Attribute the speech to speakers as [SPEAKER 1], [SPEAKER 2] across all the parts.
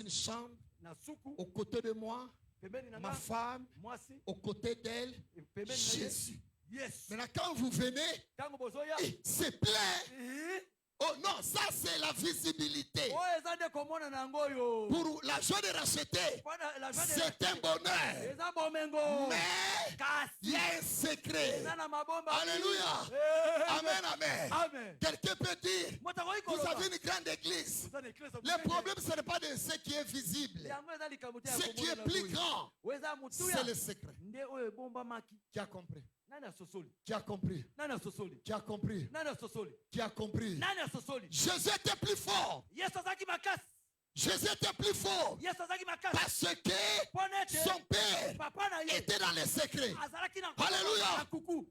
[SPEAKER 1] une chambre aux côtés de moi, ma femme, aux côtés d'elle, Jésus. Maintenant, quand vous venez, c'est plein. Oh non, ça c'est la visibilité. Pour la joie de racheter, c'est un bonheur. Mais il y a un secret. Alléluia. Amen, amen. Quelqu'un peut dire, vous avez une grande église. Le problème, ce n'est pas de ce qui est visible. Ce qui est plus grand, c'est le secret. Qui a compris? Qui a compris? Qui a compris? Qui a compris? Jésus était plus fort. Jésus était plus fort parce que son père était dans les secrets. Alléluia.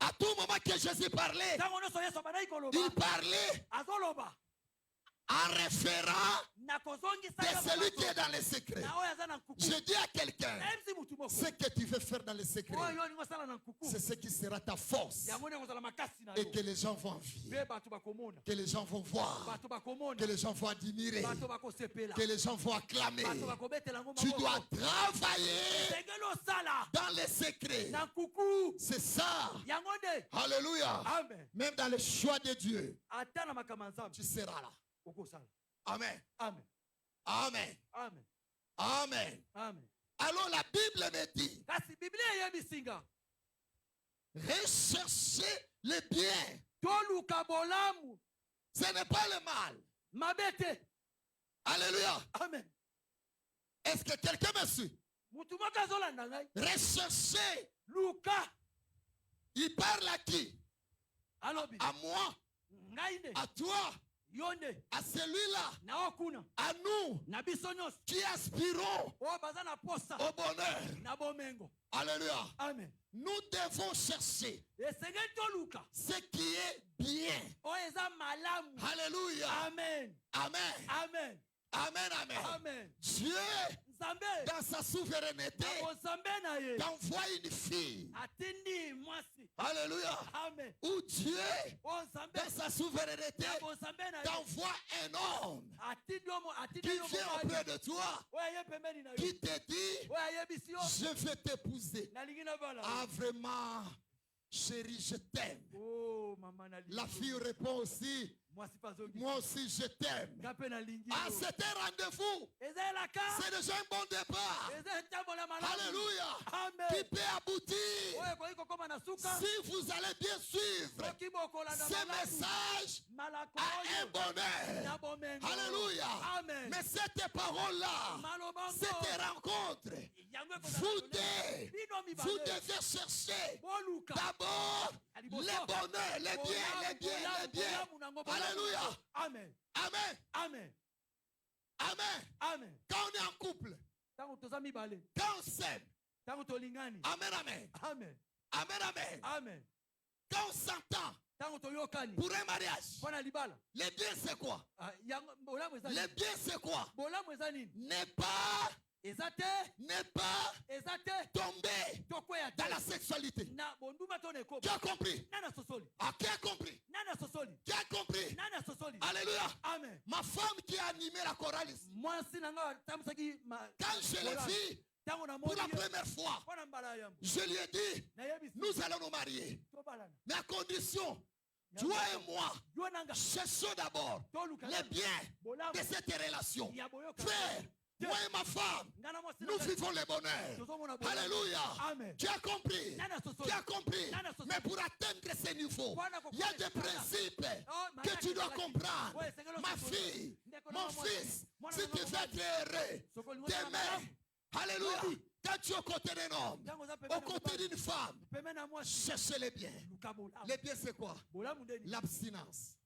[SPEAKER 1] À tout moment que Jésus parlait, il parlait en référant de celui qui est dans les secrets. Je dis à quelqu'un, ce que tu veux faire dans les secrets, c'est ce qui sera ta force. Et que les gens vont envier, que les gens vont voir, que les gens vont admirer, que les gens vont acclamer. Tu dois travailler dans les secrets. C'est ça. Alléluia. Même dans le choix de Dieu, tu seras là. Amen. Amen. Amen. Amen. Amen. Amen. Alors la Bible me dit, recherchez le bien. Ce n'est pas le mal. Alléluia. Amen. Est-ce que quelqu'un me suit? Recherchez. Il parle à qui? À moi. À toi. À celui-là, à nous qui aspirons au bonheur. Alléluia. Amen. Nous devons chercher ce qui est bien. Alléluia. Amen. Amen. Amen. Amen. Amen. Amen. Dieu, dans sa souveraineté, t'envoie une fille. Alléluia. Amen. Ou Dieu, dans sa souveraineté, t'envoie un homme qui vient auprès de toi, qui te dit, je vais t'épouser. Ah, vraiment, chérie, je t'aime. La fille répond aussi, moi aussi je t'aime. Ah, c'est un rendez-vous. C'est déjà un bon départ. Alléluia. Qui peut aboutir si vous allez bien suivre ce message à un bonheur. Alléluia. Mais cette parole-là, cette rencontre, vous devez chercher d'abord le bonheur, les biens. Alléluia. Amen. Amen. Amen. Amen. Amen. Quand on est en couple, quand on s'aime, amen, amen. Amen. Amen, amen. Amen. Quand on s'entend pour un mariage, les biens c'est quoi? Les biens c'est quoi? N'est pas tomber dans la sexualité. Qui a compris? Ah, qui a compris? Qui a compris? Alléluia. Amen. Ma femme qui a animé la chorale ici, quand je l'ai vue pour la première fois, je lui ai dit, nous allons nous marier, mais à condition, toi et moi, cherchons d'abord les biens de cette relation. Frère, moi et ma femme, nous vivons le bonheur. Alléluia. Amen. Tu as compris? Tu as compris? Mais pour atteindre ce niveau, il y a des principes que tu dois comprendre. Ma fille, mon fils, si tu veux être heureux, demain, alléluia, quand tu es aux côtés d'un homme, aux côtés d'une femme, cherchez les biens. Les biens c'est quoi? L'abstinence.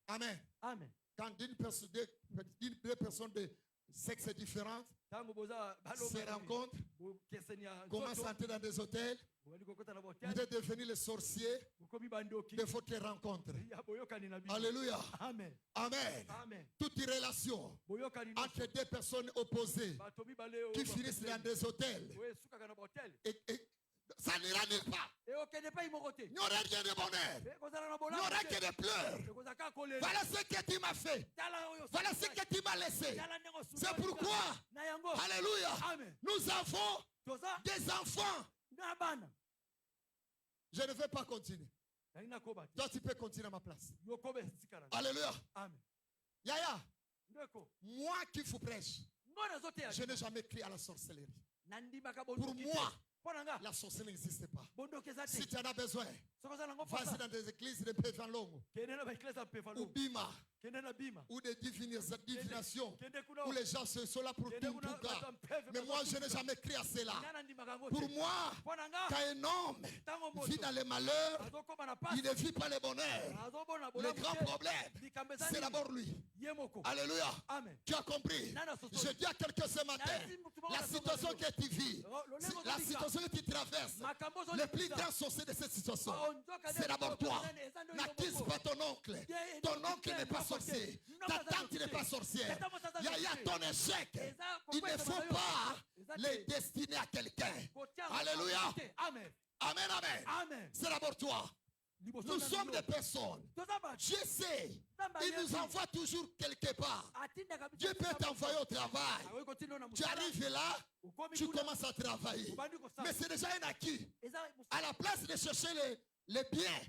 [SPEAKER 1] Amen. Amen. Quand deux personnes de sexe différents se rencontrent, commencent à entrer dans des hôtels, vous êtes devenus les sorciers de votre rencontre. Alléluia. Amen. Amen. Amen. Toute relation entre deux personnes opposées qui finissent dans des hôtels et ça n'ira nulle part. Il n'y aura rien de bonheur. Il n'y aura que des pleurs. Voilà ce que tu m'as fait. Voilà ce que tu m'as laissé. C'est pourquoi, alléluia, nous avons des enfants. Je ne vais pas continuer. Toi, tu peux continuer à ma place. Alléluia. Yaya, moi qui vous prêche, je n'ai jamais crié à la sorcellerie. Pour moi, la sorcellerie n'existe pas. Si tu en as besoin, vas-y dans des églises de Pévanlongo, ou Bima, ou des divinations, où les gens sont là pour tout gars. Mais moi, je n'ai jamais crié à cela. Pour moi, quand un homme vit dans les malheurs, il ne vit pas le bonheur. Le grand problème, c'est d'abord lui. Alléluia. Tu as compris? Je dis à quelqu'un ce matin, la situation que tu vis, la situation que tu traverses, le plus grand sorcier de cette situation, c'est d'abord toi. N'accuse pas ton oncle. Ton oncle n'est pas sorcier. Ta tante n'est pas sorcière. Il y a ton échec. Il ne faut pas les destiner à quelqu'un. Alléluia. Amen, amen. C'est d'abord toi. Nous sommes des personnes. Dieu sait. Il nous envoie toujours quelque part. Dieu peut t'envoyer au travail. Tu arrives là, tu commences à travailler. Mais c'est déjà un acquis. À la place de chercher les biens,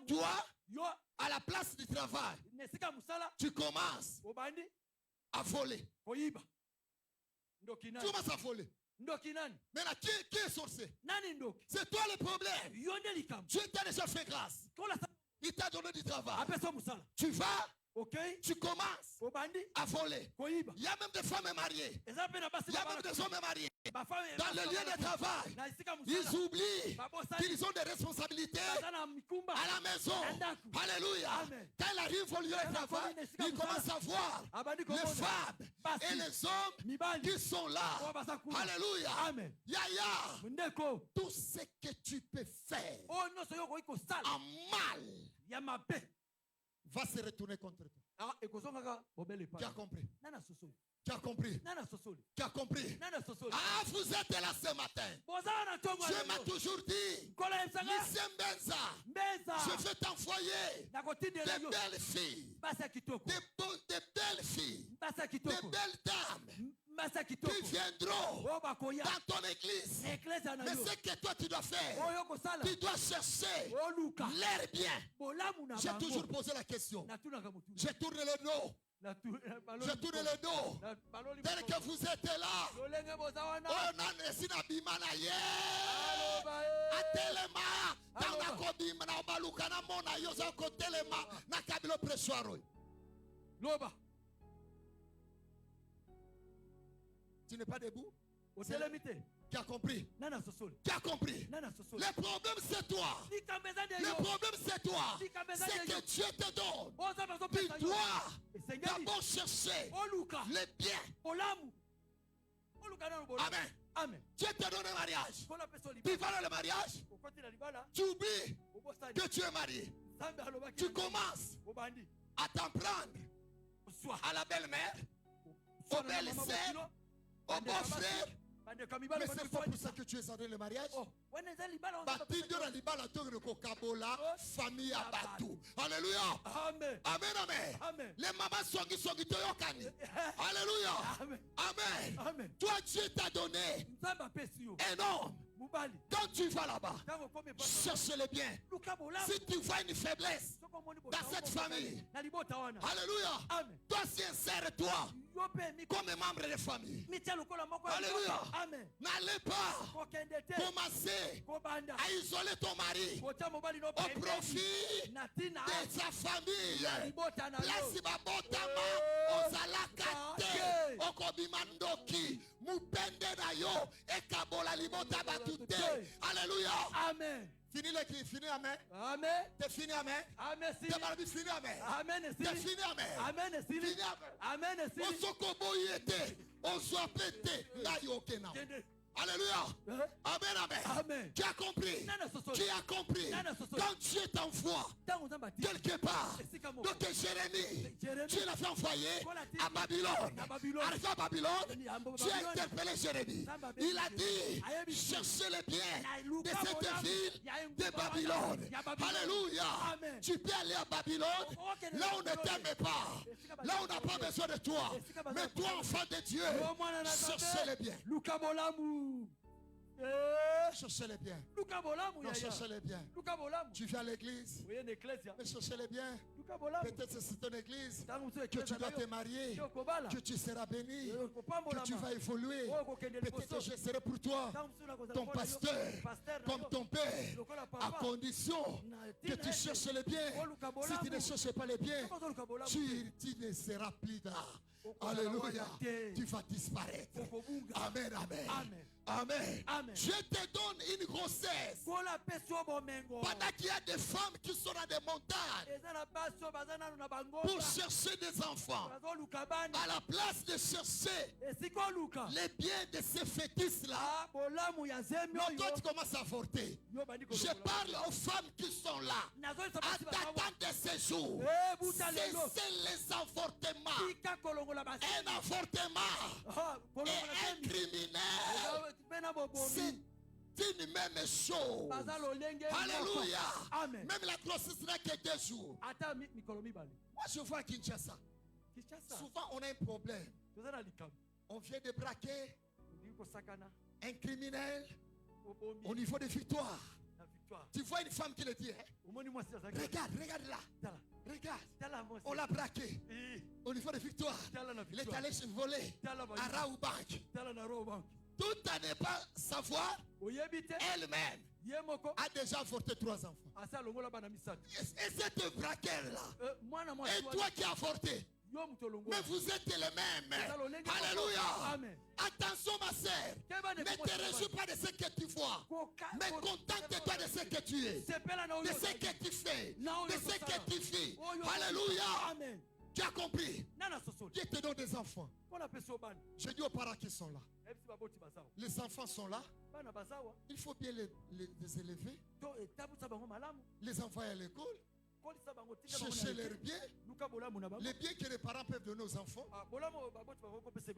[SPEAKER 1] toi, à la place du travail, tu commences à voler. Tu commences à voler. Maintenant, qui est sorcier? C'est toi le problème. Dieu t'a déjà fait grâce. Il t'a donné du travail. Tu vas, tu commences à voler. Il y a même des femmes mariées. Il y a même des hommes mariés. Dans le lieu de travail, ils oublient qu'ils ont des responsabilités à la maison. Alléluia. Quand ils arrivent au lieu de travail, ils commencent à voir les femmes et les hommes qui sont là. Alléluia. Yaya, tout ce que tu peux faire en mal va se retourner contre toi. Tu as compris? Tu as compris? Tu as compris? Ah, vous êtes là ce matin. Je m'ai toujours dit, Lycée Mbenza, je vais t'envoyer des belles filles, des belles filles, des belles dames qui viendront dans ton église. Mais ce que toi tu dois faire, tu dois chercher l'air bien. J'ai toujours posé la question. Je tourne le dos. Je tourne le dos. Tel que vous êtes là, oh non, c'est na bimana ye. Atelema, tana kobima na baluka na mona yoza ko telema na kabilo pressoiro. Loba. Tu n'es pas debout? Tu as compris? Tu as compris? Le problème c'est toi. Le problème c'est toi. C'est que Dieu te donne. Tu dois d'abord chercher le bien. Amen. Dieu te donne un mariage. Tu vas dans le mariage. Tu oublies que tu es marié. Tu commences à t'en prendre à la belle-mère, aux belles-sœurs, au beau-frère. Mais c'est pas pour ça que tu es entré le mariage. Famille à Batou. Alléluia. Amen. Amen. Les mamans sont toyokani. Alléluia. Amen. Toi, Dieu t'a donné un homme. Quand tu vas là-bas, cherche le bien. Si tu vois une faiblesse dans cette famille, alléluia, toi sincère-toi comme membre de famille. Alléluia. N'allez pas commencer à isoler ton mari au profit de sa famille. Place babotama ozalakate okobimandoki mupende na yo ekabola libota batute. Alléluia. Amen. Fini le cri, fini amen. Amen. T'es fini amen. Amen. T'es mal fini amen. Amen. T'es fini amen. Amen. Fini amen. Amen. On s'occupe yete, on soit pété, na yokena. Alléluia. Amen, amen.
[SPEAKER 2] Amen.
[SPEAKER 1] Tu as compris. Tu as compris. Quand Dieu t'envoie quelque part, donc Jérémie, Dieu l'a fait envoyer à Babylone. Arrivé à Babylone, Dieu a interpellé Jérémie. Il a dit, cherchez les biens de cette ville de Babylone. Alléluia. Tu peux aller à Babylone, là on ne t'aime pas. Là on n'a pas besoin de toi. Mais toi, enfant de Dieu, cherchez les biens. Cherchez les biens. Non, cherchez les biens. Tu viens à l'église, mais cherchez les biens. Peut-être c'est ton église que tu dois te marier, que tu seras béni, que tu vas évoluer. Peut-être que je serai pour toi ton pasteur, comme ton père, à condition que tu cherches les biens. Si tu ne cherches pas les biens, tu ne seras plus là. Alléluia. Tu vas disparaître. Amen, amen. Amen. Amen. Je te donne une grossesse. Pendant qu'il y a des femmes qui sont dans des montagnes pour chercher des enfants, à la place de chercher les biens de ces fœtus-là, toi tu commences à avorter. Je parle aux femmes qui sont là, attendant de ces jours. Cessez les avortements. Un avortement et un criminel, c'est une même chose. Alléluia. Amen. Même la grossesse n'a que 2 jours. Moi je vois à Kinshasa. Souvent on a un problème. On vient de braquer un criminel au niveau des victoires. Tu vois une femme qui le dit, regarde, regarde là. Regarde, on l'a braqué au niveau des victoires. Il est allé se voler à Raou Bank. Tout à ne pas savoir, elle-même a déjà avorté 3 enfants. Et cette braquette-là, et toi qui as avorté, mais vous êtes les mêmes. Alléluia. Amen. Attention ma sœur, ne te réjouis pas de ce que tu vois, mais contente-toi de ce que tu es, de ce que tu fais, de ce que tu vis. Alléluia. Amen. Tu as compris? Dieu te donne des enfants. Je dis aux parents qui sont là, les enfants sont là, il faut bien les élever, les envoyer à l'école, chercher leurs biens. Les biens que les parents peuvent donner aux enfants,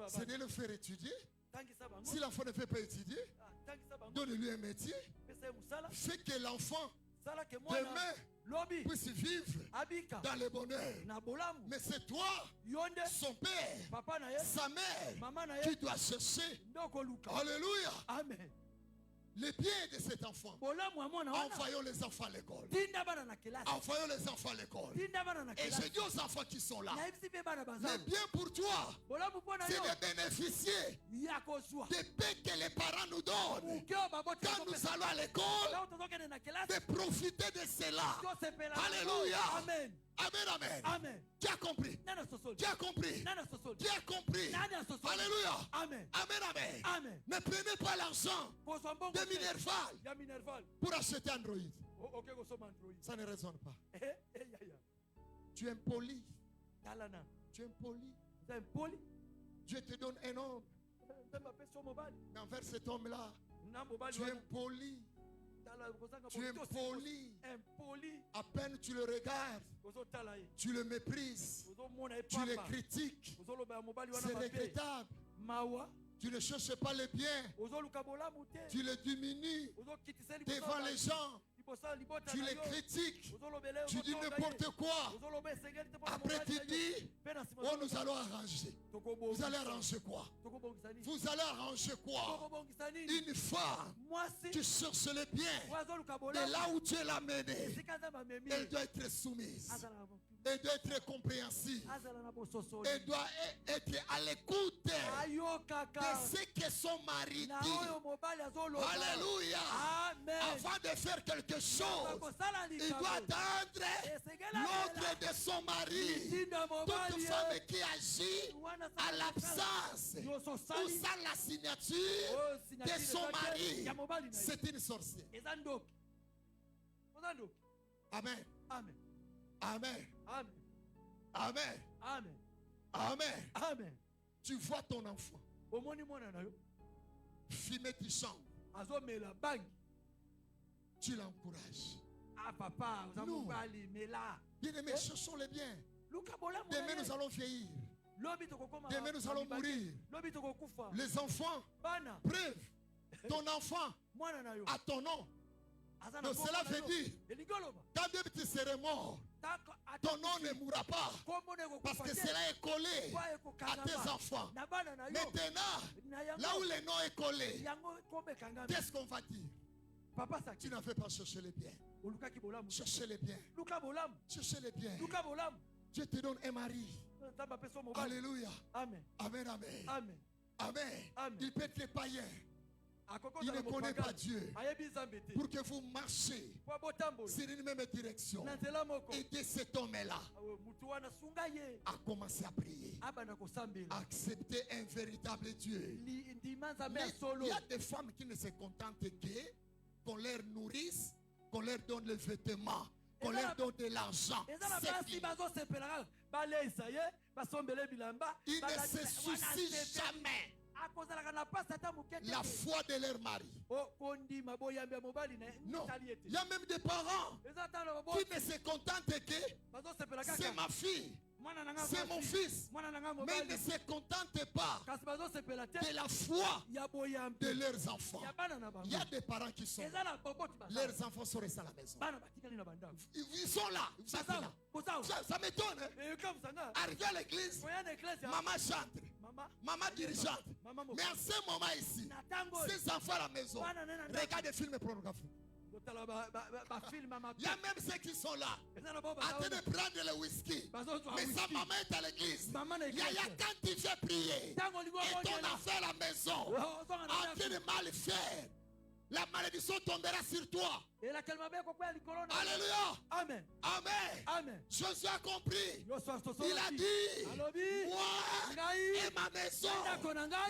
[SPEAKER 1] c'est de le faire étudier. Si l'enfant ne fait pas étudier, donne-lui un métier. Fait que l'enfant demain puisse vivre dans le bonheur. Mais c'est toi, son père, sa mère, qui doit chercher. Alléluia. Amen. Les biens de cet enfant. Envoyons les enfants à l'école. Envoyons les enfants à l'école. Et je dis aux enfants qui sont là, les biens pour toi, c'est de bénéficier des paix que les parents nous donnent. Quand nous allons à l'école, de profiter de cela. Alléluia. Amen. Amen, amen. Amen. Tu as compris? Tu as compris? Tu as compris? Alléluia. Amen. Amen, amen. Amen. Ne prenez pas l'argent de Minerval pour acheter Android. Ça ne résonne pas. Tu es impoli. Tu es impoli. Dieu te donne un homme. Mais envers cet homme-là, tu es impoli. Tu es impoli. À peine tu le regardes, tu le méprises, tu le critiques. C'est regrettable. Tu ne cherches pas le bien, tu le diminues devant les gens. Tu les critiques, tu dis n'importe quoi. Après tu dis, oh nous allons arranger. Vous allez arranger quoi? Vous allez arranger quoi? Une femme qui cherche le bien, de là où Dieu l'a menée, elle doit être soumise. Elle doit être compréhensive. Elle doit être à l'écoute de ce que son mari dit. Alléluia. Avant de faire quelque chose, il doit attendre l'ordre de son mari. Toute femme qui agit à l'absence ou sans la signature de son mari, c'est une sorcière. Amen. Amen. Amen. Amen. Amen. Amen. Amen. Amen. Tu vois ton enfant. fumer tu chantes. Tu l'encourages.
[SPEAKER 2] Ah papa,
[SPEAKER 1] non. Bien-aimés, cherchons les biens. Demain nous allons vieillir. Demain nous allons mourir. Les enfants, bref, ton enfant à ton nom. Donc cela veut dire, quand même tu serais mort, ton nom ne mourra pas. Parce que cela est collé à tes enfants. Maintenant, là où le nom est collé, qu'est-ce qu'on va dire? Tu n'as fait pas chercher les biens. Cherchez les biens. Cherchez les biens. Dieu te donne un mari. Alléluia. Amen. Amen. Amen. Amen. Il peut être païen. Il ne connaît pas Dieu. Pour que vous marchiez sur une même direction. Aidez cet homme-là à commencer à prier. Accepter un véritable Dieu. Mais il y a des femmes qui ne se contentent qu'on leur nourrisse, qu'on leur donne les vêtements, qu'on leur donne de l'argent. Ils ne se soucient jamais la foi de leur mari. Non. Il y a même des parents qui ne se contentent que c'est ma fille, c'est mon fils. Mais ils ne se contentent pas de la foi de leurs enfants. Il y a des parents qui sont là. Leurs enfants sont restés à la maison. Ils sont là. Ça m'étonne. Arrivé à l'église, maman chante, maman dirigeante. Mais à ce moment ici, ces enfants à la maison regardent des films pornographiques. Il y a même ceux qui sont là en train de prendre le whisky. Mais sa maman est à l'église. Yaya, quand tu fais prier et ton enfant à la maison en train de mal faire, la malédiction tombera sur toi. Alléluia. Amen. Amen. Amen. Jésus a compris. Il a dit, moi et ma maison,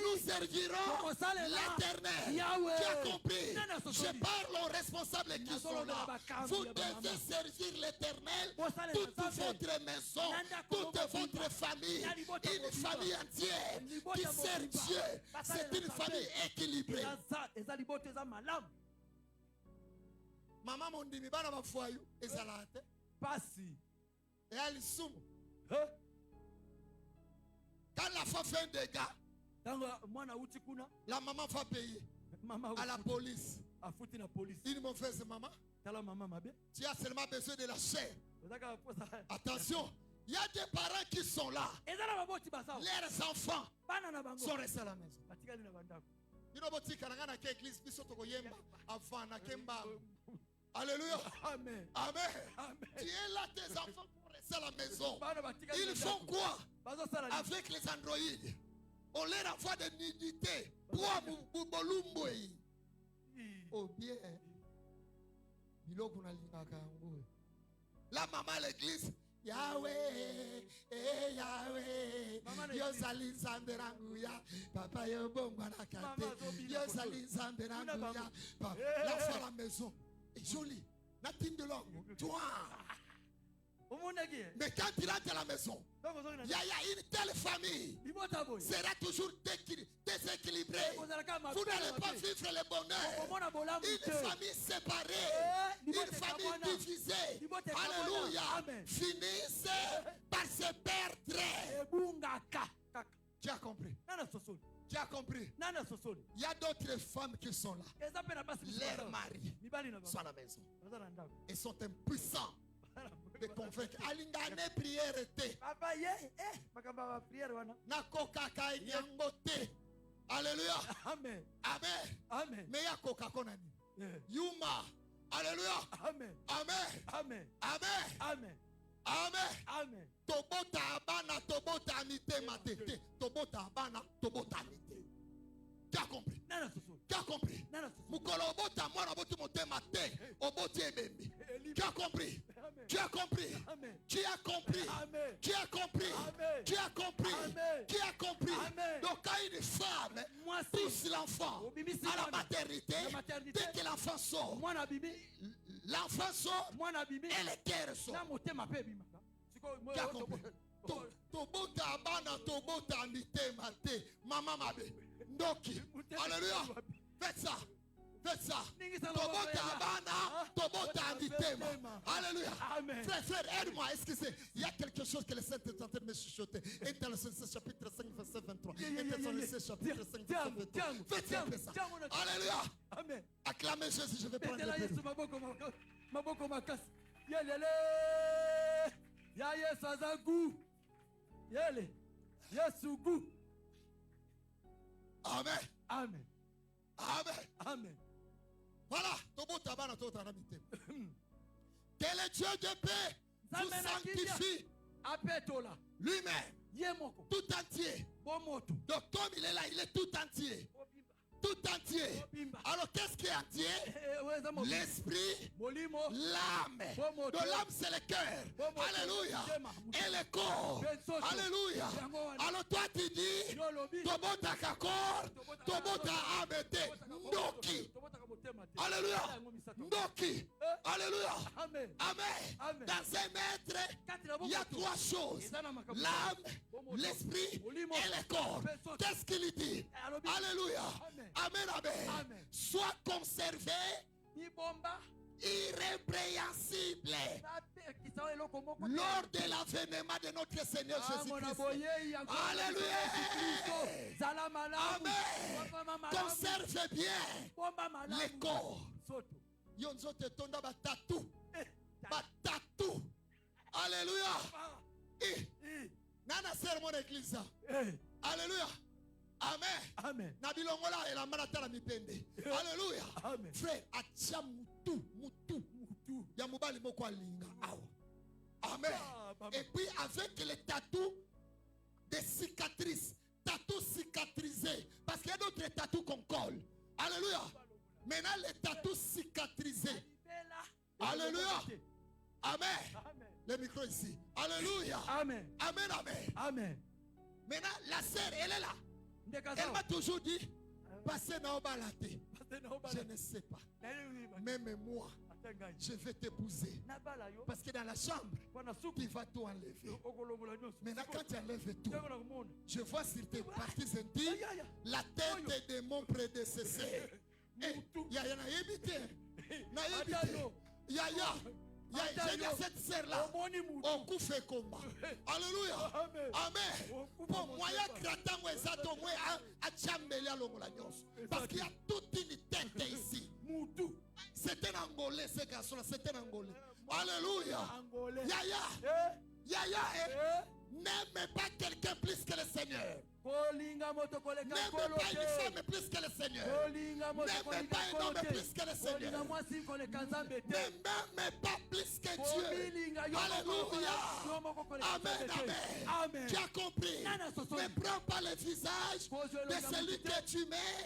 [SPEAKER 1] nous servirons l'Éternel. Tu as compris. Je parle aux responsables qui sont là. Vous devez servir l'Éternel, toute votre maison, toute votre famille, une famille entière qui sert Dieu. C'est une famille équilibrée. Maman mon dit, bana ba foyu ezalate pasi et ali sumu. Quand la femme fait un dégât, la maman va payer à la police. Une mauvaise maman. Tu as seulement besoin de la chair. Attention, il y a des parents qui sont là. Leurs enfants sont restés à la maison. Alléluia. Amen. Amen. Tu es là, tes enfants pour rester à la maison. Ils font quoi avec les androïdes? On leur envoie des nudités. Oh bien. La maman à l'église. Yahweh, Yahweh, yo salin samberanguya, papa yo bongwana kate, yo salin samberanguya, la foi à la maison est jolie, Natine de l'homme, toi. Mais quand il rentre à la maison, il y a une telle famille sera toujours déséquilibrée. Vous n'allez pas vivre le bonheur. Une famille séparée, une famille divisée, alléluia, finissent par se perdre. Tu as compris? Tu as compris? Il y a d'autres femmes qui sont là. Leurs maris sont à la maison. Ils sont impuissants de convaincre. Alingane prière te. Nakoka yangote. Alléluia. Amen. Amen. Amen. Mais ya koka konani. Yuma. Alléluia. Amen. Amen. Amen. Amen. Amen. Amen. Amen. Tobota abana tobota amite matete. Tobota abana tobota amite. Tu as compris? Tu as compris? Mukolo obota mwana boti motema te. Oboti ebembi. Tu as compris? Tu as compris? Tu as compris? Tu as compris? Tu as compris? Tu as compris? Donc quand une femme pousse l'enfant à la maternité, dès que l'enfant sort, l'enfant sort et le cœur sort. Tu as compris? Tobota abana tobota mitema te. Mama mabe. Ndoki. Alléluia. Faites ça. Faites ça. Tobota abana, tobota anditema. Alléluia. Frère, aide-moi. Excusez. Il y a quelque chose que le Saint est en train de me chuchoter. Thessaloniciens chapitre 5, verset 23. Thessaloniciens chapitre 5, verset 23. Faites ça. Alléluia. Amen. Acclamez Jésus, je vais prendre le pays.
[SPEAKER 2] Maboko makasi. Yelele. Ya Yesu azagu. Yele. Yesu gu.
[SPEAKER 1] Amen.
[SPEAKER 2] Amen.
[SPEAKER 1] Amen.
[SPEAKER 2] Amen.
[SPEAKER 1] Voilà. Que le Dieu de paix vous sanctifie lui-même, tout entier. Donc comme il est là, il est tout entier. Tout entier. Alors qu'est-ce qui est entier? L'esprit, l'âme. Donc l'âme c'est le cœur. Alléluia. Et le corps. Alléluia. Alors toi tu dis, Tobota kakor, Tobota amete, Ndoki. Alléluia. Ndoki. Alléluia. Amen. Dans un maître, il y a trois choses. L'âme, l'esprit et le corps. Qu'est-ce qu'il dit? Alléluia. Amen, amen. Sois conservé, irrépréhensible, lors de l'avènement de notre Seigneur Jésus-Christ. Alléluia. Amen. Conserve bien le corps. Yonzo te tonda batatu. Batatu. Alléluia. Nana sermon église. Alléluia. Amen. Nabilongola et la maratala mipende. Alléluia. Frère, atia mutu. Ya mubali moko alinga. Amen. Et puis avec les tatous des cicatrices. Tatous cicatrisés. Parce qu'il y a d'autres tatous qu'on colle. Alléluia. Maintenant les tatous cicatrisés. Alléluia. Amen. Le micro ici. Alléluia. Amen. Maintenant la sœur, elle est là. Elle m'a toujours dit, passez dans le balaté. Je ne sais pas. Même moi, je vais t'épouser. Parce que dans la chambre, tu vas tout enlever. Maintenant, quand tu enlèves tout, je vois sur tes parties intimes la tête de mon prédécesseur. Il y a j'ai dit à cette sœur-là, on coupe combat. Alléluia. Amen. Pour moi, il y a gratin, parce qu'il y a toute une tête ici. C'est un Angolais, ce garçon-là, c'est un Angolais. Alléluia. Yaya, n'aime pas quelqu'un plus que le Seigneur. N'aime pas une femme plus que le Seigneur. N'aime pas un homme plus que le Seigneur. N'aime pas plus que Dieu. Alléluia. Amen. Tu as compris. Ne prends pas le visage de celui que tu mets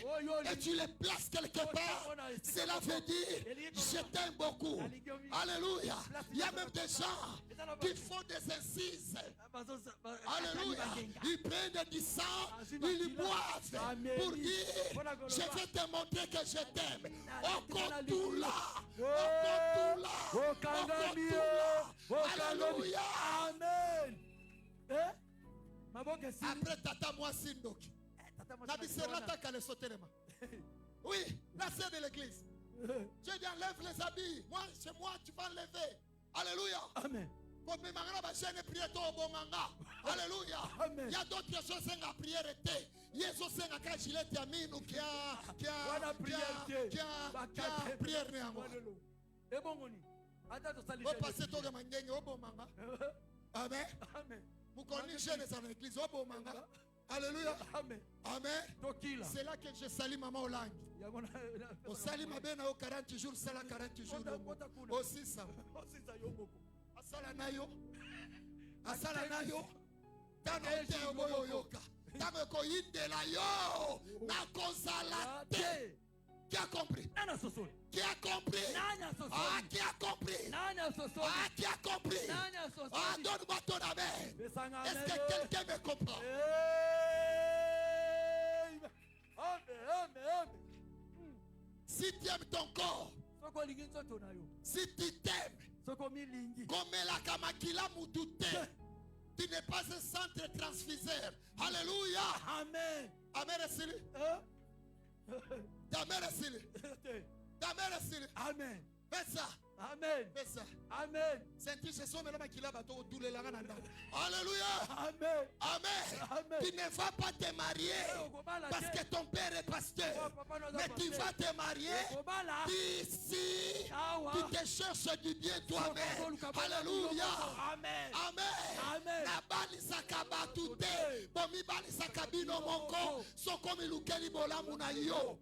[SPEAKER 1] et tu le places quelque part. Cela veut dire je t'aime beaucoup. Alléluia. Il y a même des gens qui font des incises. Alléluia. Ils prennent du sang. Ils boivent pour dire je vais te montrer que je t'aime. Alléluia. Amen. Après tata moi sindoki. Oui, la sœur de l'église. Je dis enlève les habits. Moi, c'est moi, tu vas enlever. Alléluia. Amen. Alléluia. Il y a d'autres choses à prière. Il y a d'autres choses à gilet amino qui a prière. Amen. Vous connaissez les églises. Alléluia. Amen. C'est là que je salue maman Olangi. Au salut ma belle au 40 jours, c'est la 40 jours. Aussi ça. Asala nayo tano te boyo yoka tamo ko indela yo na kozala te. Qui a compris? Qui a compris? Qui a compris? Qui a compris? Donne-moi ton amen. Est-ce que quelqu'un me comprend? Si tu aimes ton corps, si tu t'aimes, comme la kamakila mutute, tu n'es pas un centre transfuseur. Alléluia. Amen. Amen. Ta mère est stylée. Ta mère est stylée.
[SPEAKER 2] Amen.
[SPEAKER 1] Fais ça.
[SPEAKER 2] Amen.
[SPEAKER 1] Fais ça.
[SPEAKER 2] Amen.
[SPEAKER 1] Alléluia.
[SPEAKER 2] Amen.
[SPEAKER 1] Amen.
[SPEAKER 2] Amen.
[SPEAKER 1] Tu ne vas pas te marier parce que ton père est pasteur. Mais tu vas te marier d'ici. Tu te cherches du bien toi-même. Alléluia.
[SPEAKER 2] Amen.
[SPEAKER 1] Amen.
[SPEAKER 2] Amen.
[SPEAKER 1] Nabali sakaba tute. Bomi bali sakabino monko. Sokomi lukeli bolamu na yo.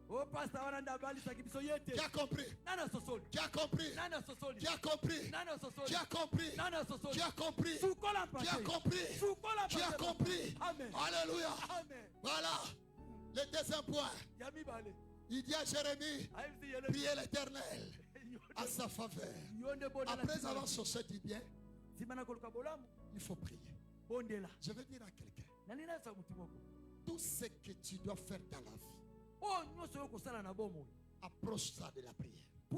[SPEAKER 2] Oh, pasteur, on a bali sakibiso yete.
[SPEAKER 1] Tu as compris?
[SPEAKER 2] Nana sosoli.
[SPEAKER 1] Tu as compris?
[SPEAKER 2] Nana sosoli.
[SPEAKER 1] Tu as compris?
[SPEAKER 2] Nana sosoli.
[SPEAKER 1] Tu as compris?
[SPEAKER 2] Nana sosoli.
[SPEAKER 1] Tu as compris?
[SPEAKER 2] Sukola
[SPEAKER 1] Tu as compris?
[SPEAKER 2] Sukola
[SPEAKER 1] Tu as compris?
[SPEAKER 2] Amen.
[SPEAKER 1] Alléluia.
[SPEAKER 2] Amen.
[SPEAKER 1] Voilà. Le deuxième point.
[SPEAKER 2] Yami bale.
[SPEAKER 1] Il dit à Jérémie, priez l'Éternel à sa faveur. Après avoir cherché du bien, il faut prier. Je veux dire à quelqu'un, tout ce que tu dois faire dans la vie, approche ça de la prière. Je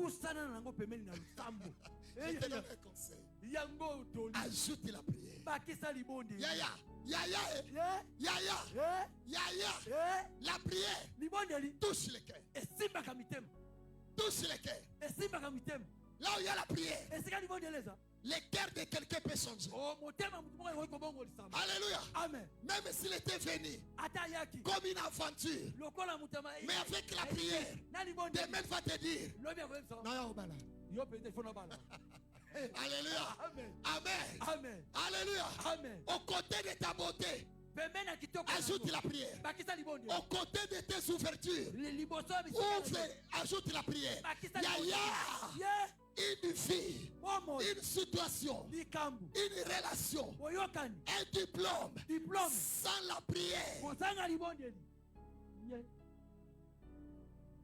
[SPEAKER 1] te donne un conseil. Ajoute la prière. Yaya. La prière touche le cœur. Touche le cœur. Là où il y a la prière, le cœur de quelqu'un peut changer. Alléluia.
[SPEAKER 2] Amen.
[SPEAKER 1] Même s'il était venu comme une aventure, mais avec la prière, demain va te dire Alléluia.
[SPEAKER 2] Amen.
[SPEAKER 1] Amen.
[SPEAKER 2] Amen.
[SPEAKER 1] Alléluia.
[SPEAKER 2] Amen.
[SPEAKER 1] Au côté de ta beauté, ajoute la prière. Au côté de tes ouvertures, ouvre, ajoute la prière. Yaya, une vie, une situation, une relation, un diplôme, sans la prière.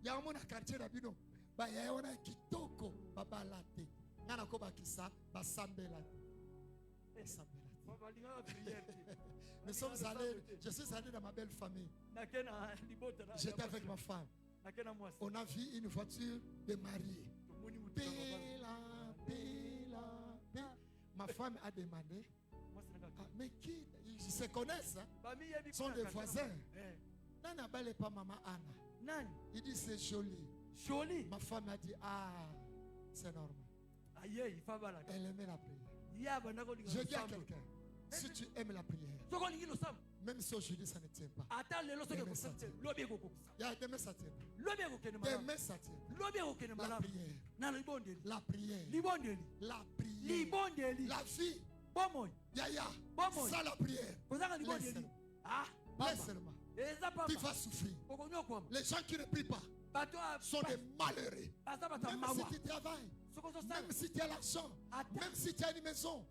[SPEAKER 1] Yamona quartier rabino, ba yaona kitoko babalate. Ngana ko bakisa basambela. Nous sommes allés, je suis allé dans ma belle famille. J'étais avec ma femme. On a vu une voiture de mariée. Ma femme a demandé, mais qui, ils se connaissent, hein? Sont des voisins. Nana belle pas maman Anna. Il dit c'est joli.
[SPEAKER 2] Joli.
[SPEAKER 1] Ma femme a dit c'est normal. Elle aimait la prière. Je dis à quelqu'un, si tu aimes la prière, même si aujourd'hui ça ne tient pas, demain ça tient. Demain ça tient. Demain ça tient. La prière. La prière. La prière. La vie. Yaya. Sans la prière. Laisse seulement. Tu vas souffrir. Les gens qui ne prient pas sont des malheureux. Même si tu travailles, même si tu as l'argent, même si tu as une maison,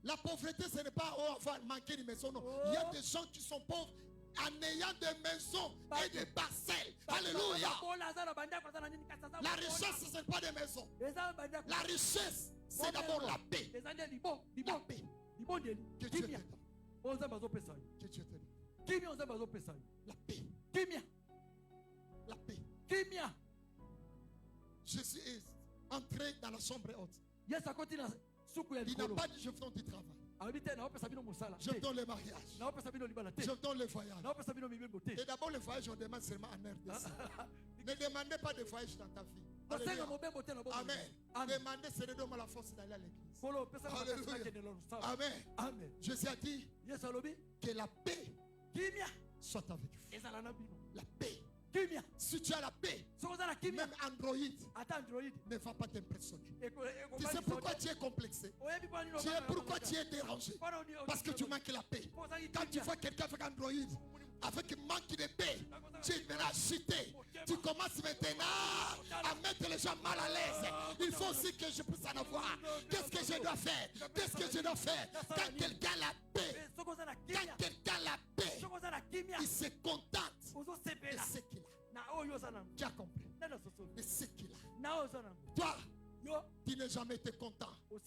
[SPEAKER 1] la pauvreté ce n'est pas avoir manqué une maison. Non. Il y a des gens qui sont pauvres en ayant des maisons et des parcelles. Alléluia. La richesse ce n'est pas des maisons. La richesse c'est d'abord la paix. La paix. Que Dieu te donne. Que Dieu te donne. La paix. La paix. Jésus est entré dans la chambre haute. Il n'a pas dit je vous donne du travail. Je vous donne le mariage. Je vous donne le voyage. Et d'abord le voyage on demande seulement en RDC. Ne demandez pas de voyage dans ta vie. Alléluia. Amen. Demandez seulement la force d'aller à l'église. Alléluia. Amen. Jésus a dit que la paix soit avec vous. La paix. Si tu as la paix, même Android ne va pas t'impressionner. Tu sais pourquoi tu es complexé? Tu sais pourquoi tu es dérangé? Parce que tu manques la paix. Quand tu vois quelqu'un avec Android, avec manque de paix, tu verras chuter. Tu commences maintenant à mettre les gens mal à l'aise. Il faut aussi que je puisse en avoir. Qu'est-ce que je dois faire? Qu'est-ce que je dois faire? Quand quelqu'un a la paix, quand quelqu'un a la paix, il se contente de ce qu'il a. Tu as compris? De ce qu'il a. Toi, tu n'as jamais été content de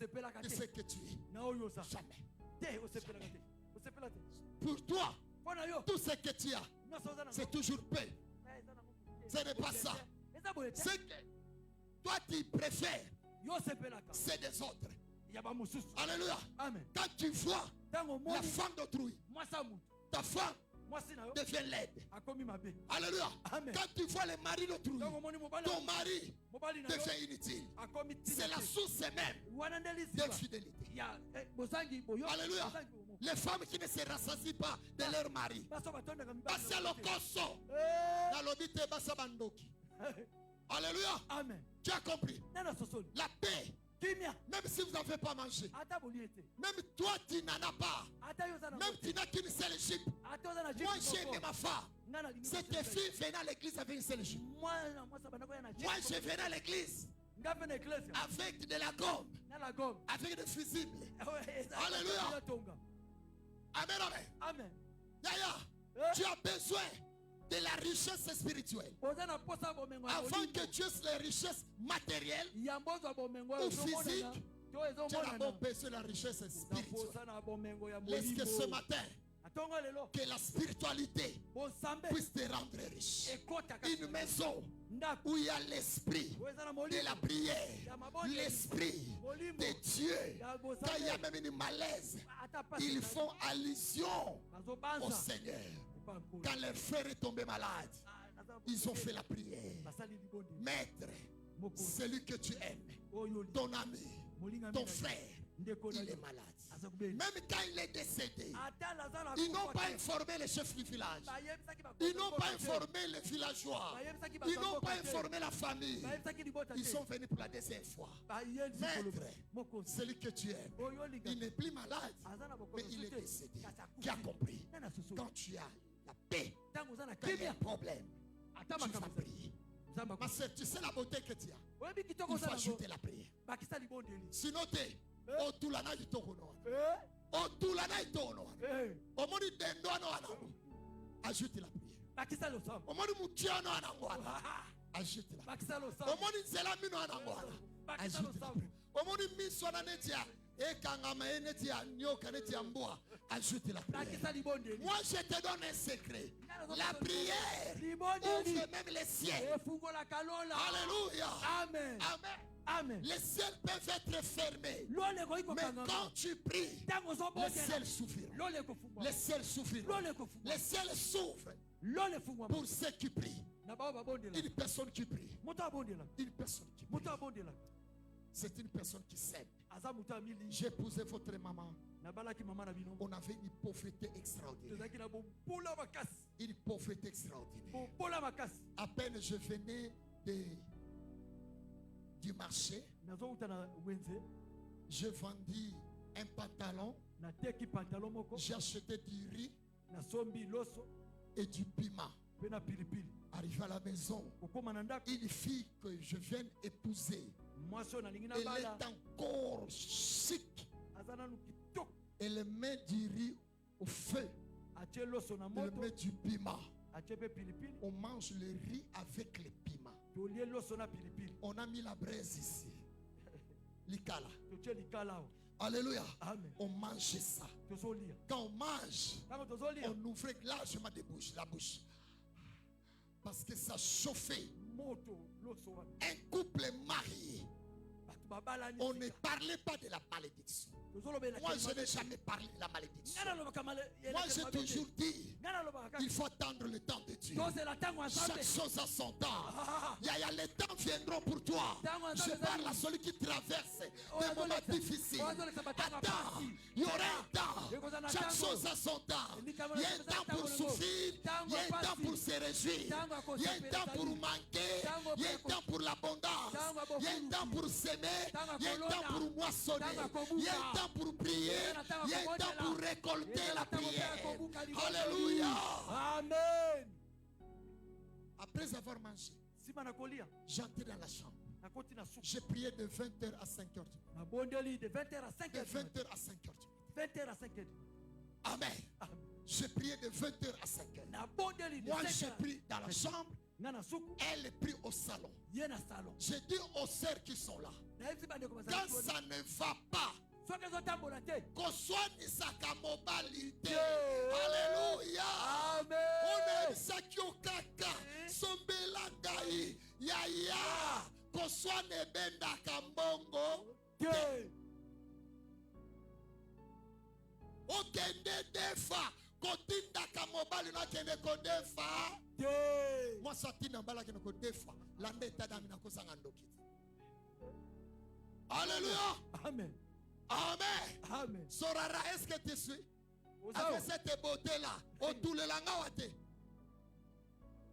[SPEAKER 1] ce que tu es. Jamais. Pour toi, tout ce que tu as, c'est toujours paix. Ce n'est pas ça. Ce que toi tu préfères, c'est des autres. Alléluia. Quand tu vois la femme d'autrui, ta femme devient laide. Alléluia. Quand tu vois les maris l'autrui, ton mari devient inutile. C'est la source même d'infidélité. Alléluia. Les femmes qui ne se rassasient pas de leur mari. Alléluia.
[SPEAKER 2] Amen.
[SPEAKER 1] Tu as compris? La paix. Même si vous n'avez pas mangé, même toi tu n'en as pas, même tu n'as qu'une seule jupe. Moi j'ai aimé ma femme. Cette fille venait à l'église avec une seule jupe. Moi je venais à l'église avec de la gomme, avec des fusibles. Alléluia. Amen, amen. Yaya, tu as besoin de la richesse spirituelle. Avant que tu aies les richesses matérielles ou physiques, tu as d'abord besoin de la richesse spirituelle. Est-ce que ce matin, que la spiritualité puisse te rendre riche? Une maison où il y a l'esprit de la prière, l'esprit de Dieu. Quand il y a même une malaise, ils font allusion au Seigneur. Quand leur frère est tombé malade, ils ont fait la prière. Maître, celui que tu aimes, ton ami, ton frère, il est malade. Même quand il est décédé, ils n'ont pas informé le chef du village. Ils n'ont pas informé les villageois. Ils n'ont pas informé la famille. Ils sont venus pour la deuxième fois. Maître, celui que tu aimes, il n'est plus malade, mais il est décédé. Qui a compris? Quand tu as la paix, quand il y a un problème, tu vas prier. Ma soeur, tu sais la beauté que tu as. Il faut ajouter la prière. Sinon, otulana itokono. Otulana itokono. Omoni dendoano anango. Ajoute la prière. Omoni mutiano anango. Ajoute la prière. Omoni zelamino anango. Ajoute la prière. Omoni miswana netia. Ekangama enetia nyoka netia mboa. Ajoute la prière. Moi je te donne un secret. La prière ouvre même les ciels. Alléluia.
[SPEAKER 2] Amen.
[SPEAKER 1] Amen.
[SPEAKER 2] Amen.
[SPEAKER 1] Les ciels peuvent être fermés. Mais quand tu pries, les ciels s'ouvriront. Les ciels s'ouvriront. Les ciels s'ouvrent pour ceux qui prient. Une personne qui prie. Une personne qui prie. C'est une personne qui s'aime. J'ai épousé votre maman. On avait une pauvreté extraordinaire. Une pauvreté extraordinaire. À peine je venais du marché, j'ai vendu un pantalon, j'ai acheté du riz et du piment. Arrivé à la maison, une fille que je viens d'épouser, elle est encore chic. Elle met du riz au feu, elle met du piment. On mange le riz avec le piment. On a mis la braise ici. Likala. Alléluia.
[SPEAKER 2] Amen.
[SPEAKER 1] On mange ça. Quand on mange, on ouvre largement la bouche. Parce que ça chauffait. Un couple marié, on ne parlait pas de la malédiction. Moi, je n'ai jamais parlé de la malédiction. Moi, j'ai toujours dit, il faut attendre le temps de Dieu. Chaque chose a son temps. Il y a les temps viendront pour toi. Je parle à celui qui traverse des moments difficiles. Attends, il y aura un temps. Chaque chose a son temps. Il y a un temps pour souffrir. Il y a un temps pour se réjouir. Il y a un temps pour manquer. Il y a un temps pour l'abondance. Il y a un temps pour s'aimer. Il y a un temps pour moissonner. Il y a un temps pour prier. Il y a un temps pour récolter la prière. Alléluia.
[SPEAKER 2] Amen.
[SPEAKER 1] Après avoir mangé, j'entrais dans la chambre. J'ai prié de 20h à 5h.
[SPEAKER 2] De 20h à 5h.
[SPEAKER 1] De 20h à 5h.
[SPEAKER 2] 20h à 5h.
[SPEAKER 1] Amen. J'ai prié de 20h à 5h. Moi, j'ai pris dans la chambre. Elle prie au salon. J'ai dit aux sœurs qui sont là, quand ça ne va pas, qu'on soit nisaka mobilité. Alléluia.
[SPEAKER 2] Amen.
[SPEAKER 1] On est sakyo kaka. Sombela gai. Yaya. Qu'on soit nebenda kambongo. Okende defa. Kotinda mobali na kende ko defa. Moi satina mbala kende ko defa. La neta dami na ko sanga ndoki. Alléluia.
[SPEAKER 2] Amen.
[SPEAKER 1] Amen.
[SPEAKER 2] Amen.
[SPEAKER 1] Sorara, est-ce que tu suis? Avec cette beauté-là, autour le langawate.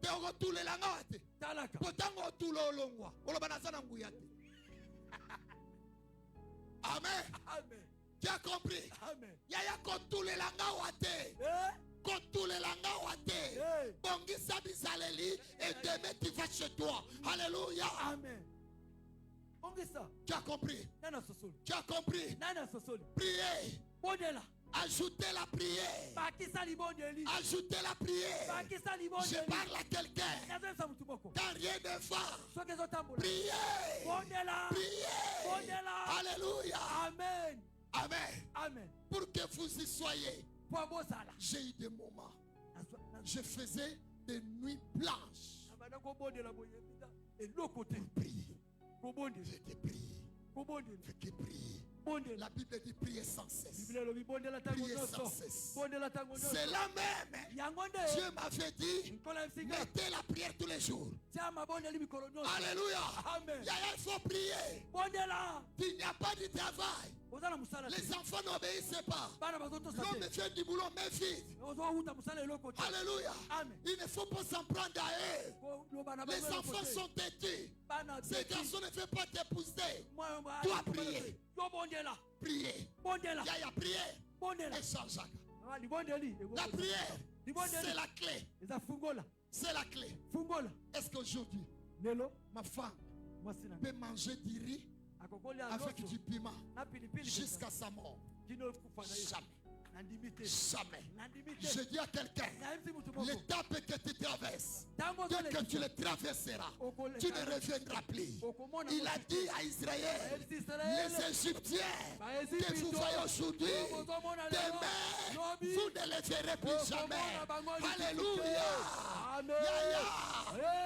[SPEAKER 1] Te autour le langawate.
[SPEAKER 2] Talaka.
[SPEAKER 1] Potango autour le longwa. Olo banazana nguyate. Amen.
[SPEAKER 2] Amen.
[SPEAKER 1] Tu as compris?
[SPEAKER 2] Amen.
[SPEAKER 1] Yaya autour le langawate. Autour le langawate. Bongi sabi saleli et demain tu vas chez toi. Alléluia.
[SPEAKER 2] Amen.
[SPEAKER 1] Tu as compris? Tu as compris? Priez. Ajoutez la prière. Ajoutez la prière. Je parle à quelqu'un. Quand rien ne va. Priez. Priez. Alléluia.
[SPEAKER 2] Amen.
[SPEAKER 1] Amen.
[SPEAKER 2] Amen.
[SPEAKER 1] Pour que vous y soyez. J'ai eu des moments. Je faisais des nuits blanches. Pour prier. J'étais prié. J'étais prié. La Bible dit prier sans cesse. Prier sans cesse. C'est là même. Dieu m'avait dit mettez la prière tous les jours. Alléluia. Il faut prier. Il n'y a pas de travail. Les enfants n'obéissent pas. L'homme fait du boulot mais vite. Alléluia. Il ne faut pas s'en prendre à eux. Les enfants sont têtus. Ces garçons ne veulent pas t'épouser. Toi prier. Prier. Yaya prier. Et Jean-Jacques. La prière, c'est la clé. C'est la clé. Est-ce qu'aujourd'hui, ma femme peut manger du riz avec du piment jusqu'à sa mort? Jamais. Jamais. Je dis à quelqu'un, l'étape que tu traverses, dès que tu le traverseras, tu ne reviendras plus. Il a dit à Israël, les Égyptiens que vous voyez aujourd'hui, demain, vous ne les verrez plus jamais. Alléluia.